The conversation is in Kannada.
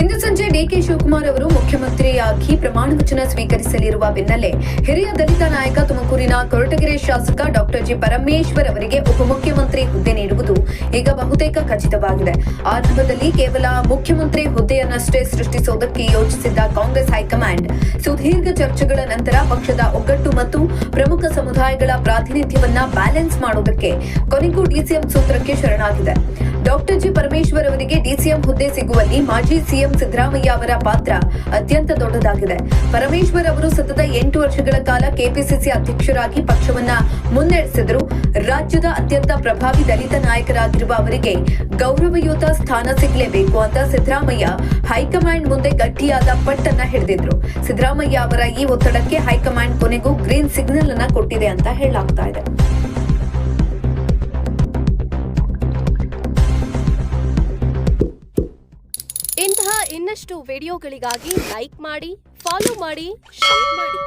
ಇಂದು ಸಂಜೆ ಡಿಕೆ ಶಿವಕುಮಾರ್ ಅವರು ಮುಖ್ಯಮಂತ್ರಿಯಾಗಿ ಪ್ರಮಾಣ ವಚನ ಸ್ವೀಕರಿಸಲಿರುವ ಬೆನ್ನಲ್ಲೇ ಹಿರಿಯ ದಲಿತ ನಾಯಕ ತುಮಕೂರಿನ ಕೊರಟಗೆರೆ ಶಾಸಕ ಡಾಕ್ಟರ್ ಜಿ ಪರಮೇಶ್ವರ್ ಅವರಿಗೆ ಉಪಮುಖ್ಯಮಂತ್ರಿ ಹುದ್ದೆ ನೀಡುವುದು ಈಗ ಬಹುತೇಕ ಖಚಿತವಾಗಿದೆ. ಆರಂಭದಲ್ಲಿ ಕೇವಲ ಮುಖ್ಯಮಂತ್ರಿ ಹುದ್ದೆಯನ್ನಷ್ಟೇ ಸೃಷ್ಟಿಸುವುದಕ್ಕೆ ಯೋಚಿಸಿದ್ದ ಕಾಂಗ್ರೆಸ್ ಹೈಕಮಾಂಡ್ ಸುದೀರ್ಘ ಚರ್ಚೆಗಳ ನಂತರ ಪಕ್ಷದ ಒಗ್ಗಟ್ಟು ಮತ್ತು ಪ್ರಮುಖ ಸಮುದಾಯಗಳ ಪ್ರಾತಿನಿಧ್ಯವನ್ನ ಬ್ಯಾಲೆನ್ಸ್ ಮಾಡುವುದಕ್ಕೆ ಕೊನೆಗೂ ಡಿಸಿಎಂ ಸೂತ್ರಕ್ಕೆ ಶರಣಾಗಿದೆ. ಡಾಕ್ಟರ್ ಜಿ ಪರಮೇಶ್ವರ್ ಅವರಿಗೆ ಡಿಸಿಎಂ ಹುದ್ದೆ ಸಿಗುವಲ್ಲಿ ಮಾಜಿ ಸಿಎಂ ಸಿದ್ದರಾಮಯ್ಯ ಅವರ ಪಾತ್ರ ಅತ್ಯಂತ ದೊಡ್ಡದಾಗಿದೆ. ಪರಮೇಶ್ವರ್ ಅವರು ಸತತ 8 ವರ್ಷಗಳ ಕಾಲ ಕೆಪಿಸಿಸಿ ಅಧ್ಯಕ್ಷರಾಗಿ ಪಕ್ಷವನ್ನ ಮುನ್ನಡೆಸಿದರು. ರಾಜ್ಯದ ಅತ್ಯಂತ ಪ್ರಭಾವಿ ದಲಿತ ನಾಯಕರಾಗಿರುವ ಅವರಿಗೆ ಗೌರವಯುತ ಸ್ಥಾನ ಸಿಗಲೇಬೇಕು ಅಂತ ಸಿದ್ದರಾಮಯ್ಯ ಹೈಕಮಾಂಡ್ ಮುಂದೆ ಗಟ್ಟಿಯಾದ ಪಟ್ಟನ್ನ ಹಿಡಿದಿದ್ರು. ಸಿದ್ದರಾಮಯ್ಯ ಅವರ ಈ ಒತ್ತಡಕ್ಕೆ ಹೈಕಮಾಂಡ್ ಕೊನೆಗೂ ಗ್ರೀನ್ ಸಿಗ್ನಲ್ ಅನ್ನ ಕೊಟ್ಟಿದೆ ಅಂತ ಹೇಳಲಾಗ್ತಾ ಇದೆ. ಇಂತಹ ಇನ್ನಷ್ಟು ವಿಡಿಯೋಗಳಿಗಾಗಿ ಲೈಕ್ ಮಾಡಿ, ಫಾಲೋ ಮಾಡಿ, ಶೇರ್ ಮಾಡಿ.